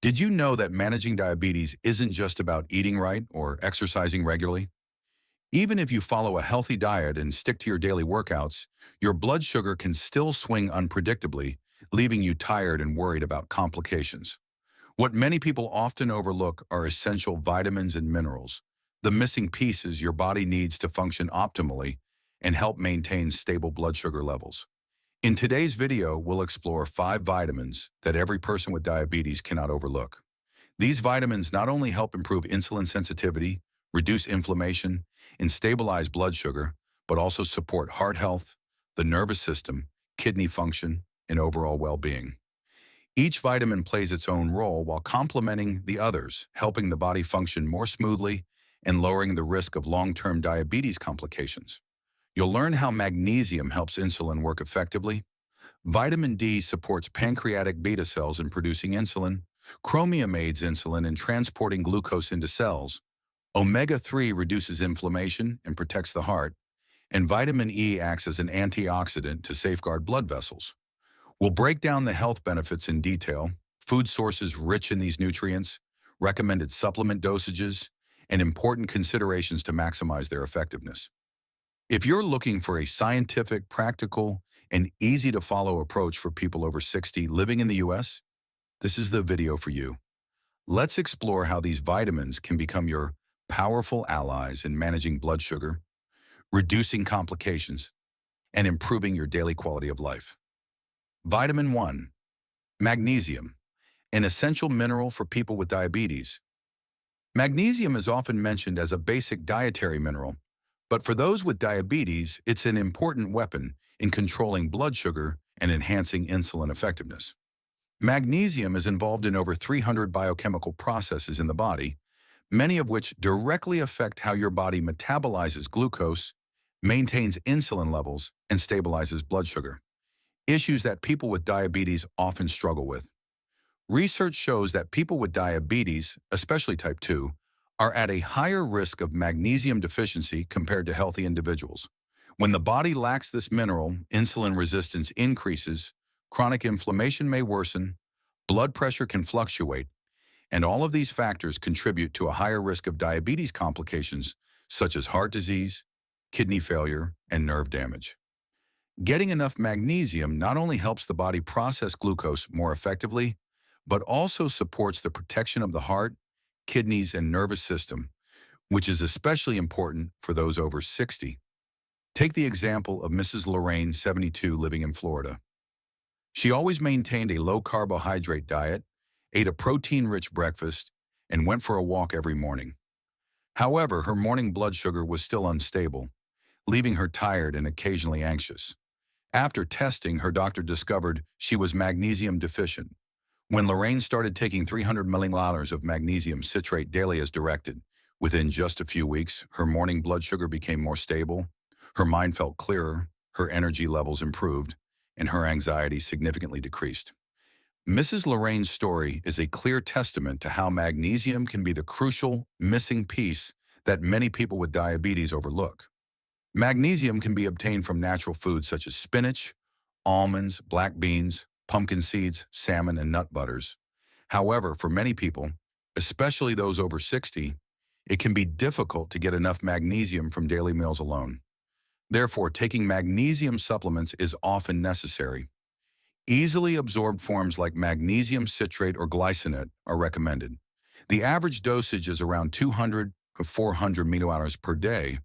Did you know that managing diabetes isn't just about eating right or exercising regularly? Even if you follow a healthy diet and stick to your daily workouts, your blood sugar can still swing unpredictably, leaving you tired and worried about complications. What many people often overlook are essential vitamins and minerals, the missing pieces your body needs to function optimally and help maintain stable blood sugar levels. In today's video, we'll explore 5 vitamins that every person with diabetes cannot overlook. These vitamins not only help improve insulin sensitivity, reduce inflammation, and stabilize blood sugar, but also support heart health, the nervous system, kidney function, and overall well-being. Each vitamin plays its own role while complementing the others, helping the body function more smoothly and lowering the risk of long-term diabetes complications. You'll learn how magnesium helps insulin work effectively. Vitamin D supports pancreatic beta cells in producing insulin. Chromium aids insulin in transporting glucose into cells. Omega-3 reduces inflammation and protects the heart. And vitamin E acts as an antioxidant to safeguard blood vessels. We'll break down the health benefits in detail, food sources rich in these nutrients, recommended supplement dosages, and important considerations to maximize their effectiveness. If you're looking for a scientific, practical, and easy-to-follow approach for people over 60 living in the U.S., this is the video for you. Let's explore how these vitamins can become your powerful allies in managing blood sugar, reducing complications, and improving your daily quality of life. Vitamin 1. Magnesium, an essential mineral for people with diabetes. Magnesium is often mentioned as a basic dietary mineral, but for those with diabetes, it's an important weapon in controlling blood sugar and enhancing insulin effectiveness. Magnesium is involved in over 300 biochemical processes in the body, many of which directly affect how your body metabolizes glucose, maintains insulin levels, and stabilizes blood sugar, issues that people with diabetes often struggle with. Research shows that people with diabetes, especially type 2, are at a higher risk of magnesium deficiency compared to healthy individuals. When the body lacks this mineral, insulin resistance increases, chronic inflammation may worsen, blood pressure can fluctuate, and all of these factors contribute to a higher risk of diabetes complications such as heart disease, kidney failure, and nerve damage. Getting enough magnesium not only helps the body process glucose more effectively, but also supports the protection of the heart, kidneys, and nervous system, which is especially important for those over 60. Take the example of Mrs. Lorraine, 72, living in Florida. She always maintained a low-carbohydrate diet, ate a protein-rich breakfast, and went for a walk every morning. However, her morning blood sugar was still unstable, leaving her tired and occasionally anxious. After testing, her doctor discovered she was magnesium deficient. When Lorraine started taking 300 milliliters of magnesium citrate daily as directed, within just a few weeks, her morning blood sugar became more stable, her mind felt clearer, her energy levels improved, and her anxiety significantly decreased. Mrs. Lorraine's story is a clear testament to how magnesium can be the crucial, missing piece that many people with diabetes overlook. Magnesium can be obtained from natural foods such as spinach, almonds, black beans, pumpkin seeds, salmon, and nut butters. However, for many people, especially those over 60, it can be difficult to get enough magnesium from daily meals alone. Therefore, taking magnesium supplements is often necessary. Easily absorbed forms like magnesium citrate or glycinate are recommended. The average dosage is around 200 to 400 millihours per day,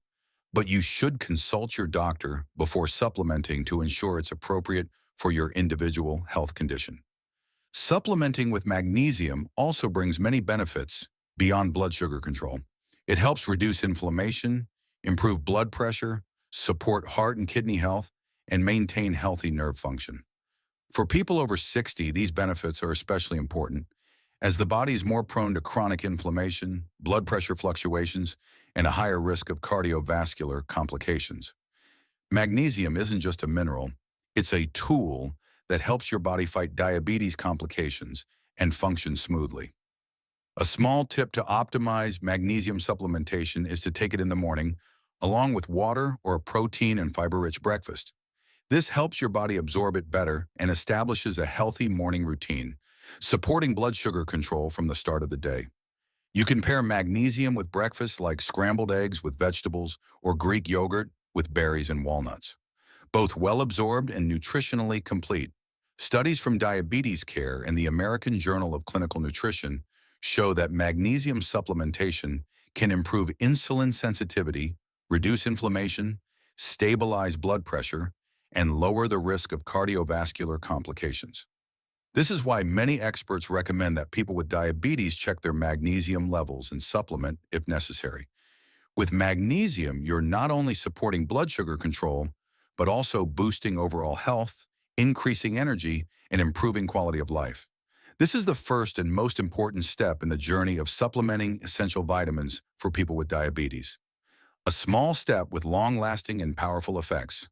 but you should consult your doctor before supplementing to ensure it's appropriate for your individual health condition. Supplementing with magnesium also brings many benefits beyond blood sugar control. It helps reduce inflammation, improve blood pressure, support heart and kidney health, and maintain healthy nerve function. For people over 60, these benefits are especially important, as the body is more prone to chronic inflammation, blood pressure fluctuations, and a higher risk of cardiovascular complications. Magnesium isn't just a mineral, it's a tool that helps your body fight diabetes complications and function smoothly. A small tip to optimize magnesium supplementation is to take it in the morning, along with water or a protein and fiber-rich breakfast. This helps your body absorb it better and establishes a healthy morning routine, supporting blood sugar control from the start of the day. You can pair magnesium with breakfast like scrambled eggs with vegetables or Greek yogurt with berries and walnuts. Both well-absorbed and nutritionally complete. Studies from Diabetes Care and the American Journal of Clinical Nutrition show that magnesium supplementation can improve insulin sensitivity, reduce inflammation, stabilize blood pressure, and lower the risk of cardiovascular complications. This is why many experts recommend that people with diabetes check their magnesium levels and supplement if necessary. With magnesium, you're not only supporting blood sugar control, but also boosting overall health, increasing energy, and improving quality of life. This is the first and most important step in the journey of supplementing essential vitamins for people with diabetes. A small step with long-lasting and powerful effects.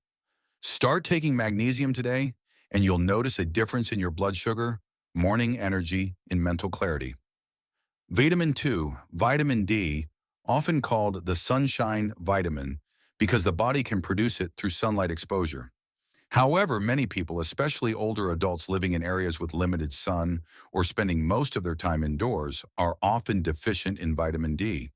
Start taking magnesium today, and you'll notice a difference in your blood sugar, morning energy, and mental clarity. Vitamin 2, vitamin D, often called the sunshine vitamin because the body can produce it through sunlight exposure. However, many people, especially older adults living in areas with limited sun or spending most of their time indoors, are often deficient in vitamin D.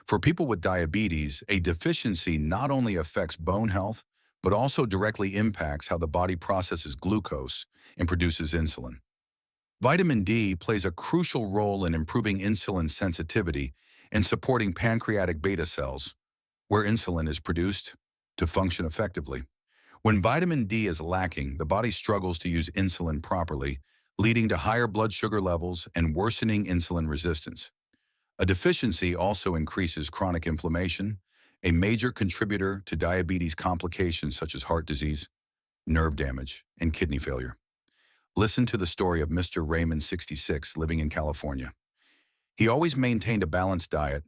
For people with diabetes, a deficiency not only affects bone health, but also directly impacts how the body processes glucose and produces insulin. Vitamin D plays a crucial role in improving insulin sensitivity and supporting pancreatic beta cells, where insulin is produced, to function effectively. When vitamin D is lacking, the body struggles to use insulin properly, leading to higher blood sugar levels and worsening insulin resistance. A deficiency also increases chronic inflammation, a major contributor to diabetes complications such as heart disease, nerve damage, and kidney failure. Listen to the story of Mr. Raymond, 66, living in California. He always maintained a balanced diet,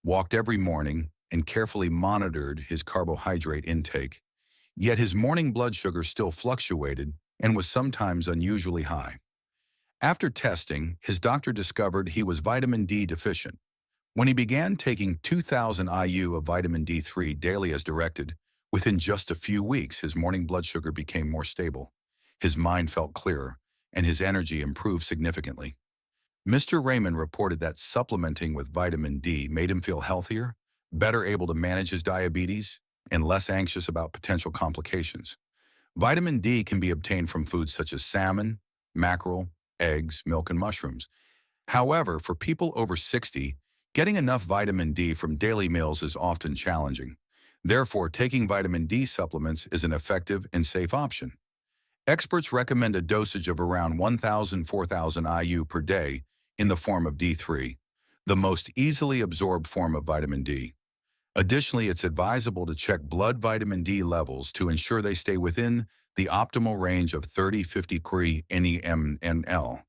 walked every morning, and carefully monitored his carbohydrate intake. Yet his morning blood sugar still fluctuated and was sometimes unusually high. After testing, his doctor discovered he was vitamin D deficient. When he began taking 2,000 IU of vitamin D3 daily as directed, within just a few weeks his morning blood sugar became more stable. His mind felt clearer, and his energy improved significantly. Mr. Raymond reported that supplementing with vitamin D made him feel healthier, better able to manage his diabetes, and less anxious about potential complications. Vitamin D can be obtained from foods such as salmon, mackerel, eggs, milk, and mushrooms. However, for people over 60, getting enough vitamin D from daily meals is often challenging. Therefore, taking vitamin D supplements is an effective and safe option. Experts recommend a dosage of around 1,000–4,000 IU per day in the form of D3, the most easily absorbed form of vitamin D. Additionally, it's advisable to check blood vitamin D levels to ensure they stay within the optimal range of 30–50 nmol,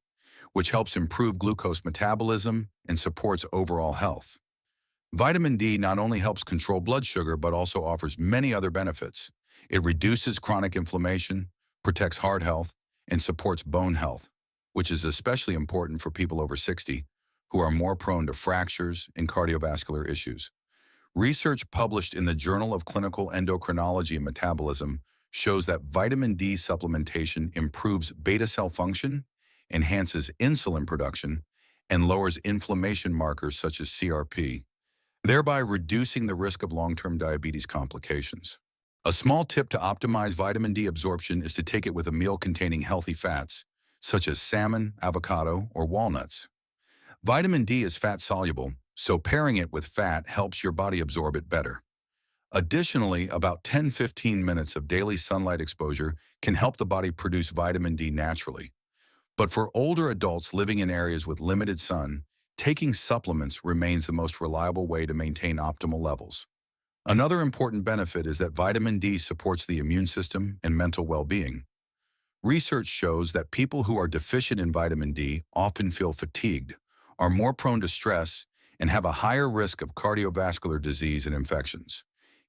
which helps improve glucose metabolism and supports overall health. Vitamin D not only helps control blood sugar but also offers many other benefits. It reduces chronic inflammation, protects heart health, and supports bone health, which is especially important for people over 60 who are more prone to fractures and cardiovascular issues. Research published in the Journal of Clinical Endocrinology and Metabolism shows that vitamin D supplementation improves beta cell function, enhances insulin production, and lowers inflammation markers such as CRP, thereby reducing the risk of long-term diabetes complications. A small tip to optimize vitamin D absorption is to take it with a meal containing healthy fats, such as salmon, avocado, or walnuts. Vitamin D is fat-soluble, so pairing it with fat helps your body absorb it better. Additionally, about 10–15 minutes of daily sunlight exposure can help the body produce vitamin D naturally. But for older adults living in areas with limited sun, taking supplements remains the most reliable way to maintain optimal levels. Another important benefit is that vitamin D supports the immune system and mental well-being. Research shows that people who are deficient in vitamin D often feel fatigued, are more prone to stress, and have a higher risk of cardiovascular disease and infections.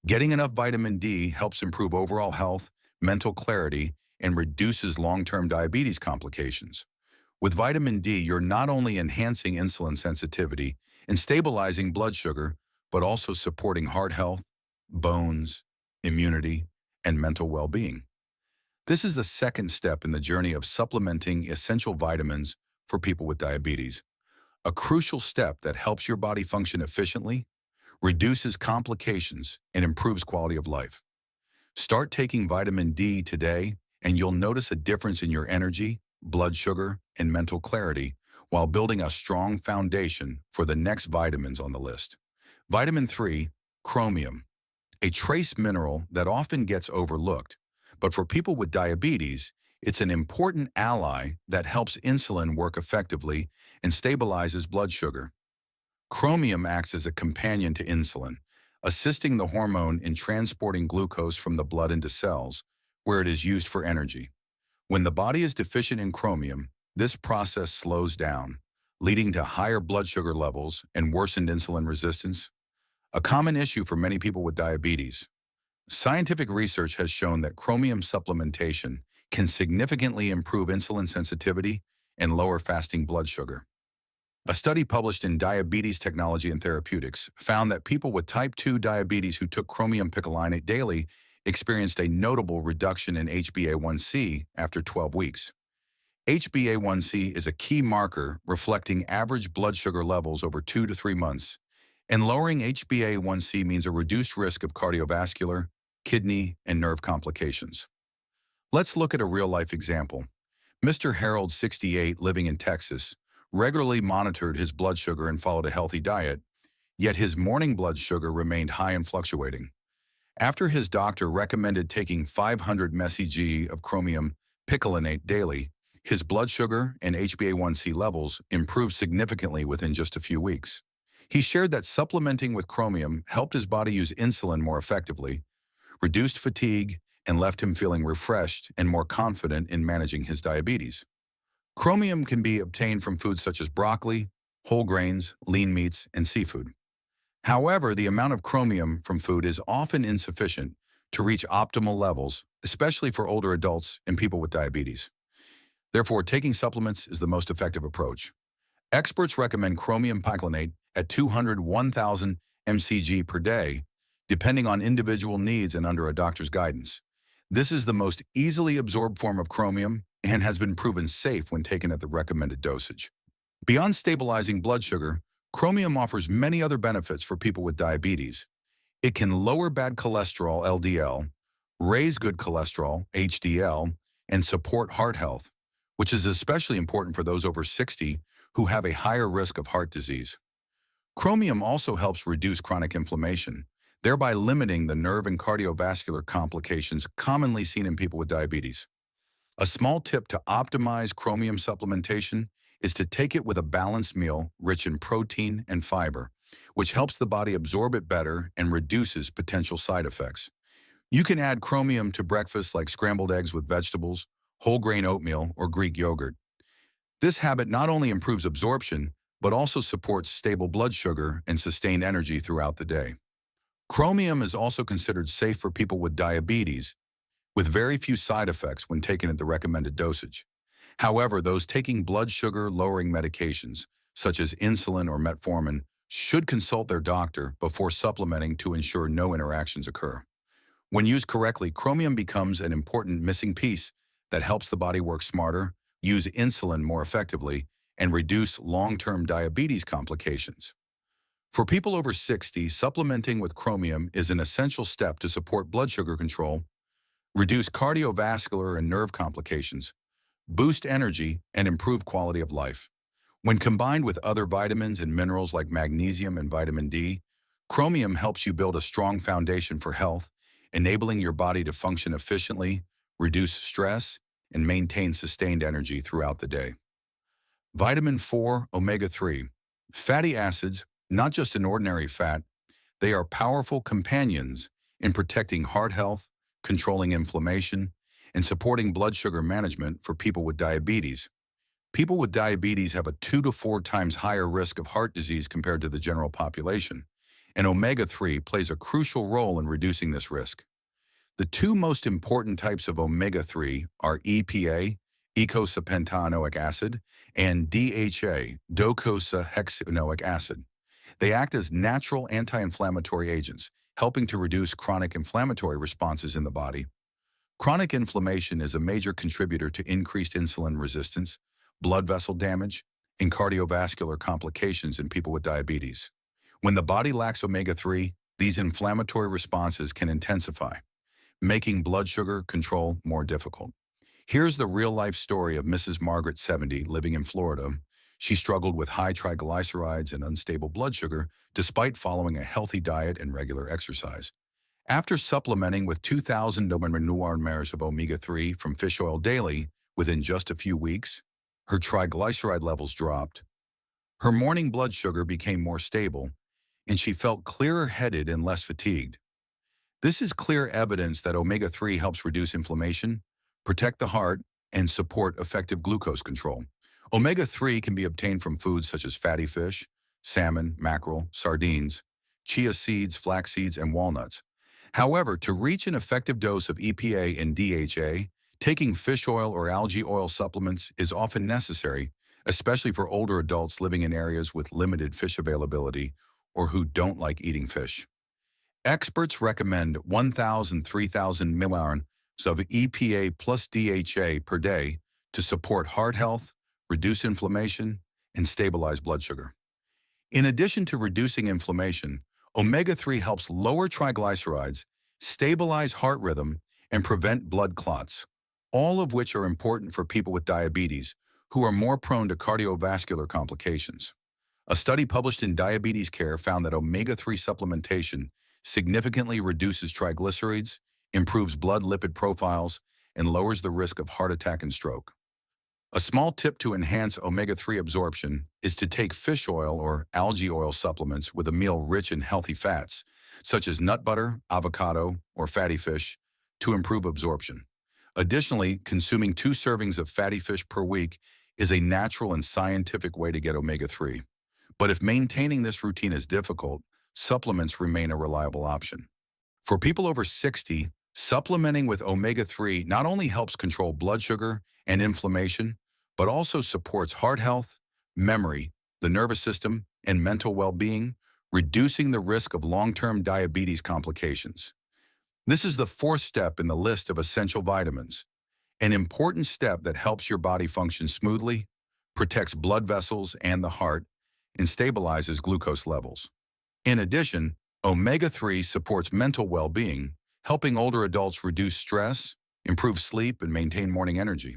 Getting enough vitamin D helps improve overall health, mental clarity, and reduces long-term diabetes complications. With vitamin D, you're not only enhancing insulin sensitivity and stabilizing blood sugar, but also supporting heart health, bones, immunity, and mental well-being. This is the second step in the journey of supplementing essential vitamins for people with diabetes, a crucial step that helps your body function efficiently, reduces complications, and improves quality of life. Start taking vitamin D today, and you'll notice a difference in your energy, blood sugar, and mental clarity while building a strong foundation for the next vitamins on the list. Vitamin 3, chromium, a trace mineral that often gets overlooked, but for people with diabetes, it's an important ally that helps insulin work effectively and stabilizes blood sugar. Chromium acts as a companion to insulin, assisting the hormone in transporting glucose from the blood into cells, where it is used for energy. When the body is deficient in chromium, this process slows down, leading to higher blood sugar levels and worsened insulin resistance, a common issue for many people with diabetes. Scientific research has shown that chromium supplementation can significantly improve insulin sensitivity and lower fasting blood sugar. A study published in Diabetes Technology and Therapeutics found that people with type 2 diabetes who took chromium picolinate daily experienced a notable reduction in HbA1c after 12 weeks. HbA1c is a key marker reflecting average blood sugar levels over 2 to 3 months, and lowering HbA1c means a reduced risk of cardiovascular, kidney, and nerve complications. Let's look at a real-life example. Mr. Harold, 68, living in Texas, regularly monitored his blood sugar and followed a healthy diet, yet his morning blood sugar remained high and fluctuating. After his doctor recommended taking 500 mcg of chromium picolinate daily, his blood sugar and HbA1c levels improved significantly within just a few weeks. He shared that supplementing with chromium helped his body use insulin more effectively, reduced fatigue, and left him feeling refreshed and more confident in managing his diabetes. Chromium can be obtained from foods such as broccoli, whole grains, lean meats, and seafood. However, the amount of chromium from food is often insufficient to reach optimal levels, especially for older adults and people with diabetes. Therefore, taking supplements is the most effective approach. Experts recommend chromium picolinate at 200–1,000 mcg per day, depending on individual needs and under a doctor's guidance. This is the most easily absorbed form of chromium and has been proven safe when taken at the recommended dosage. Beyond stabilizing blood sugar, chromium offers many other benefits for people with diabetes. It can lower bad cholesterol, LDL, raise good cholesterol, HDL, and support heart health, which is especially important for those over 60 who have a higher risk of heart disease. Chromium also helps reduce chronic inflammation, thereby limiting the nerve and cardiovascular complications commonly seen in people with diabetes. A small tip to optimize chromium supplementation is to take it with a balanced meal rich in protein and fiber, which helps the body absorb it better and reduces potential side effects. You can add chromium to breakfast like scrambled eggs with vegetables, whole grain oatmeal, or Greek yogurt. This habit not only improves absorption, but also supports stable blood sugar and sustained energy throughout the day. Chromium is also considered safe for people with diabetes, with very few side effects when taken at the recommended dosage. However, those taking blood sugar-lowering medications, such as insulin or metformin, should consult their doctor before supplementing to ensure no interactions occur. When used correctly, chromium becomes an important missing piece that helps the body work smarter, use insulin more effectively, and reduce long-term diabetes complications. For people over 60, supplementing with chromium is an essential step to support blood sugar control, reduce cardiovascular and nerve complications, boost energy, and improve quality of life. When combined with other vitamins and minerals like magnesium and vitamin D, chromium helps you build a strong foundation for health, enabling your body to function efficiently, reduce stress, and maintain sustained energy throughout the day. Vitamin 4, omega-3. Fatty acids, not just an ordinary fat, they are powerful companions in protecting heart health, controlling inflammation, and supporting blood sugar management for people with diabetes. People with diabetes have a 2 to 4 times higher risk of heart disease compared to the general population, and omega-3 plays a crucial role in reducing this risk. The two most important types of omega-3 are EPA, eicosapentaenoic acid, and DHA, docosahexaenoic acid. They act as natural anti-inflammatory agents, helping to reduce chronic inflammatory responses in the body. Chronic inflammation is a major contributor to increased insulin resistance, blood vessel damage, and cardiovascular complications in people with diabetes. When the body lacks omega-3, these inflammatory responses can intensify, making blood sugar control more difficult. Here's the real-life story of Mrs. Margaret, 70, living in Florida. She struggled with high triglycerides and unstable blood sugar despite following a healthy diet and regular exercise. After supplementing with 2,000 mg of omega-3 from fish oil daily within just a few weeks, her triglyceride levels dropped, her morning blood sugar became more stable, and she felt clearer-headed and less fatigued. This is clear evidence that omega-3 helps reduce inflammation, protect the heart, and support effective glucose control. Omega-3 can be obtained from foods such as fatty fish, salmon, mackerel, sardines, chia seeds, flax seeds, and walnuts. However, to reach an effective dose of EPA and DHA, taking fish oil or algae oil supplements is often necessary, especially for older adults living in areas with limited fish availability or who don't like eating fish. Experts recommend 1,000–3,000 mg of EPA plus DHA per day to support heart health, reduce inflammation, and stabilize blood sugar. In addition to reducing inflammation, omega-3 helps lower triglycerides, stabilize heart rhythm, and prevent blood clots, all of which are important for people with diabetes who are more prone to cardiovascular complications. A study published in Diabetes Care found that omega-3 supplementation significantly reduces triglycerides, improves blood lipid profiles, and lowers the risk of heart attack and stroke. A small tip to enhance omega-3 absorption is to take fish oil or algae oil supplements with a meal rich in healthy fats, such as nut butter, avocado, or fatty fish, to improve absorption. Additionally, consuming 2 servings of fatty fish per week is a natural and scientific way to get omega-3. But if maintaining this routine is difficult, supplements remain a reliable option. For people over 60, supplementing with omega-3 not only helps control blood sugar and inflammation, but also supports heart health, memory, the nervous system, and mental well-being, reducing the risk of long-term diabetes complications. This is the 4th step in the list of essential vitamins, an important step that helps your body function smoothly, protects blood vessels and the heart, and stabilizes glucose levels. In addition, omega-3 supports mental well-being, helping older adults reduce stress, improve sleep, and maintain morning energy.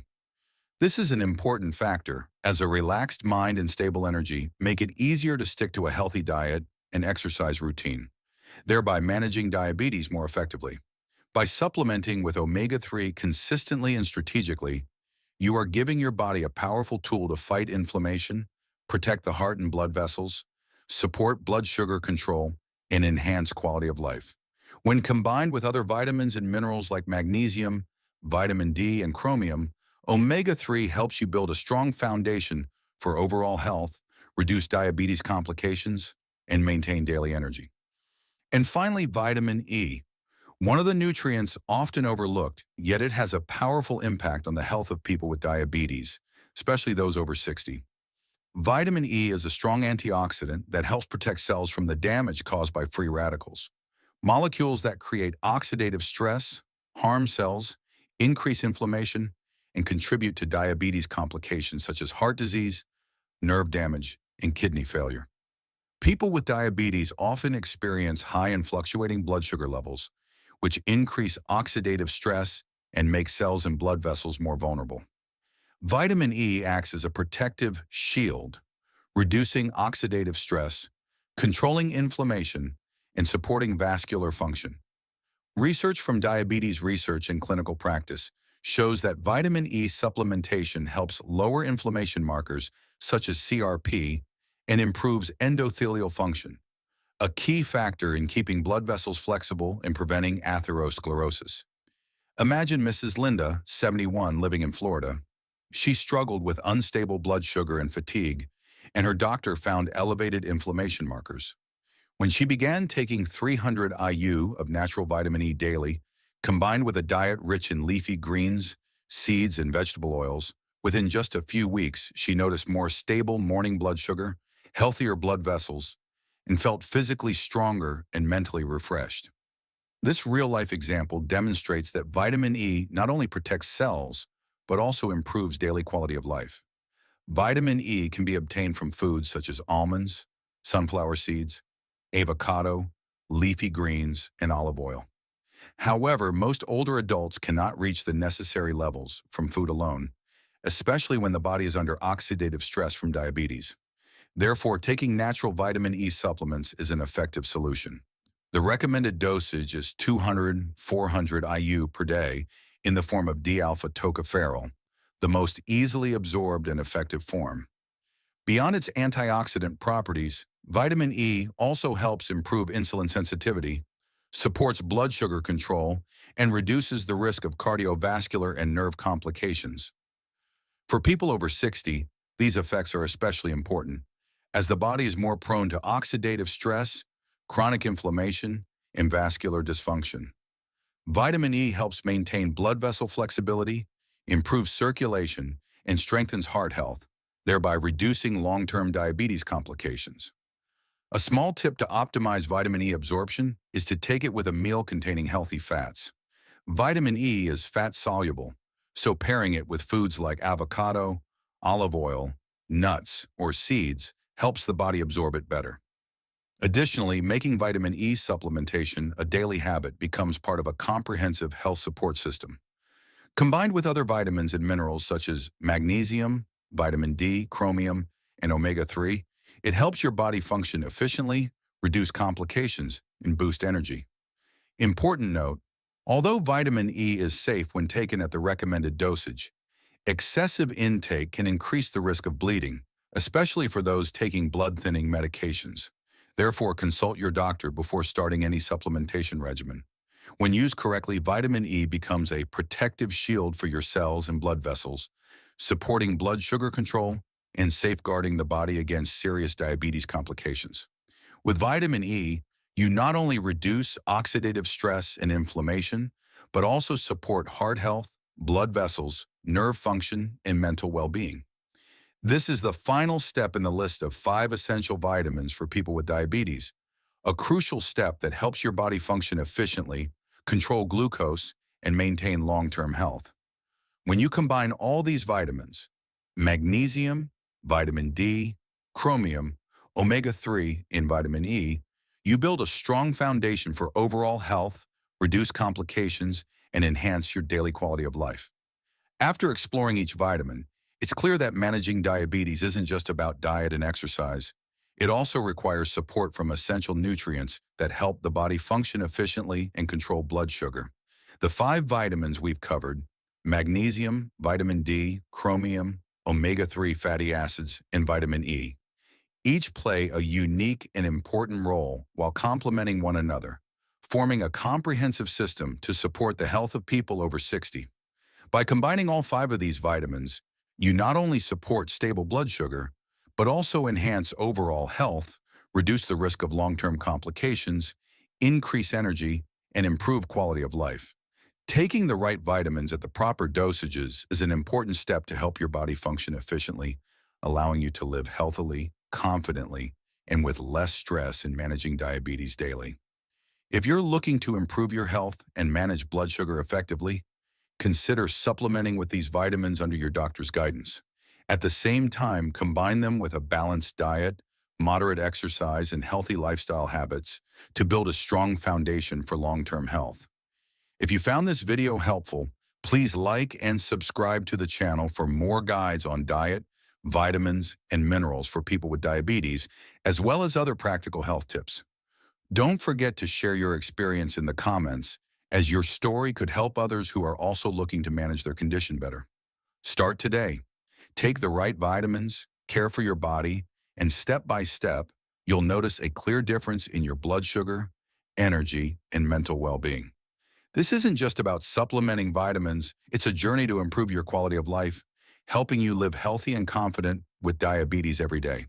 This is an important factor, as a relaxed mind and stable energy make it easier to stick to a healthy diet and exercise routine, thereby managing diabetes more effectively. By supplementing with omega-3 consistently and strategically, you are giving your body a powerful tool to fight inflammation, protect the heart and blood vessels, support blood sugar control, and enhance quality of life. When combined with other vitamins and minerals like magnesium, vitamin D, and chromium, omega-3 helps you build a strong foundation for overall health, reduce diabetes complications, and maintain daily energy. And finally, vitamin E. One of the nutrients often overlooked, yet it has a powerful impact on the health of people with diabetes, especially those over 60. Vitamin E is a strong antioxidant that helps protect cells from the damage caused by free radicals. Molecules that create oxidative stress, harm cells, increase inflammation, and contribute to diabetes complications such as heart disease, nerve damage, and kidney failure. People with diabetes often experience high and fluctuating blood sugar levels, which increase oxidative stress and make cells and blood vessels more vulnerable. Vitamin E acts as a protective shield, reducing oxidative stress, controlling inflammation, and supporting vascular function. Research from Diabetes Research and Clinical Practice shows that vitamin E supplementation helps lower inflammation markers such as CRP and improves endothelial function, a key factor in keeping blood vessels flexible and preventing atherosclerosis. Imagine Mrs. Linda, 71, living in Florida. She struggled with unstable blood sugar and fatigue, and her doctor found elevated inflammation markers. When she began taking 300 IU of natural vitamin E daily, combined with a diet rich in leafy greens, seeds, and vegetable oils, within just a few weeks, she noticed more stable morning blood sugar, healthier blood vessels, and felt physically stronger and mentally refreshed. This real-life example demonstrates that vitamin E not only protects cells, but also improves daily quality of life. Vitamin E can be obtained from foods such as almonds, sunflower seeds, avocado, leafy greens, and olive oil. However, most older adults cannot reach the necessary levels from food alone, especially when the body is under oxidative stress from diabetes. Therefore, taking natural vitamin E supplements is an effective solution. The recommended dosage is 200-400 IU per day in the form of D-alpha tocopherol, the most easily absorbed and effective form. Beyond its antioxidant properties, vitamin E also helps improve insulin sensitivity, supports blood sugar control, and reduces the risk of cardiovascular and nerve complications. For people over 60, these effects are especially important, as the body is more prone to oxidative stress, chronic inflammation, and vascular dysfunction. Vitamin E helps maintain blood vessel flexibility, improves circulation, and strengthens heart health, thereby reducing long-term diabetes complications. A small tip to optimize vitamin E absorption is to take it with a meal containing healthy fats. Vitamin E is fat-soluble, so pairing it with foods like avocado, olive oil, nuts, or seeds helps the body absorb it better. Additionally, making vitamin E supplementation a daily habit becomes part of a comprehensive health support system. Combined with other vitamins and minerals such as magnesium, vitamin D, chromium, and omega-3, it helps your body function efficiently, reduce complications, and boost energy. Important note, although vitamin E is safe when taken at the recommended dosage, excessive intake can increase the risk of bleeding, especially for those taking blood-thinning medications. Therefore, consult your doctor before starting any supplementation regimen. When used correctly, vitamin E becomes a protective shield for your cells and blood vessels, supporting blood sugar control and safeguarding the body against serious diabetes complications. With vitamin E, you not only reduce oxidative stress and inflammation, but also support heart health, blood vessels, nerve function, and mental well-being. This is the final step in the list of 5 essential vitamins for people with diabetes, a crucial step that helps your body function efficiently, control glucose, and maintain long-term health. When you combine all these vitamins, magnesium, vitamin D, chromium, omega-3, and vitamin E, you build a strong foundation for overall health, reduce complications, and enhance your daily quality of life. After exploring each vitamin, it's clear that managing diabetes isn't just about diet and exercise. It also requires support from essential nutrients that help the body function efficiently and control blood sugar. The 5 vitamins we've covered, magnesium, vitamin D, chromium, omega-3 fatty acids, and vitamin E, each play a unique and important role while complementing one another, forming a comprehensive system to support the health of people over 60. By combining all 5 of these vitamins, you not only support stable blood sugar, but also enhance overall health, reduce the risk of long-term complications, increase energy, and improve quality of life. Taking the right vitamins at the proper dosages is an important step to help your body function efficiently, allowing you to live healthily, confidently, and with less stress in managing diabetes daily. If you're looking to improve your health and manage blood sugar effectively, consider supplementing with these vitamins under your doctor's guidance. At the same time, combine them with a balanced diet, moderate exercise, and healthy lifestyle habits to build a strong foundation for long-term health. If you found this video helpful, please like and subscribe to the channel for more guides on diet, vitamins, and minerals for people with diabetes, as well as other practical health tips. Don't forget to share your experience in the comments, as your story could help others who are also looking to manage their condition better. Start today. Take the right vitamins, care for your body, and step by step, you'll notice a clear difference in your blood sugar, energy, and mental well-being. This isn't just about supplementing vitamins, it's a journey to improve your quality of life, helping you live healthy and confident with diabetes every day.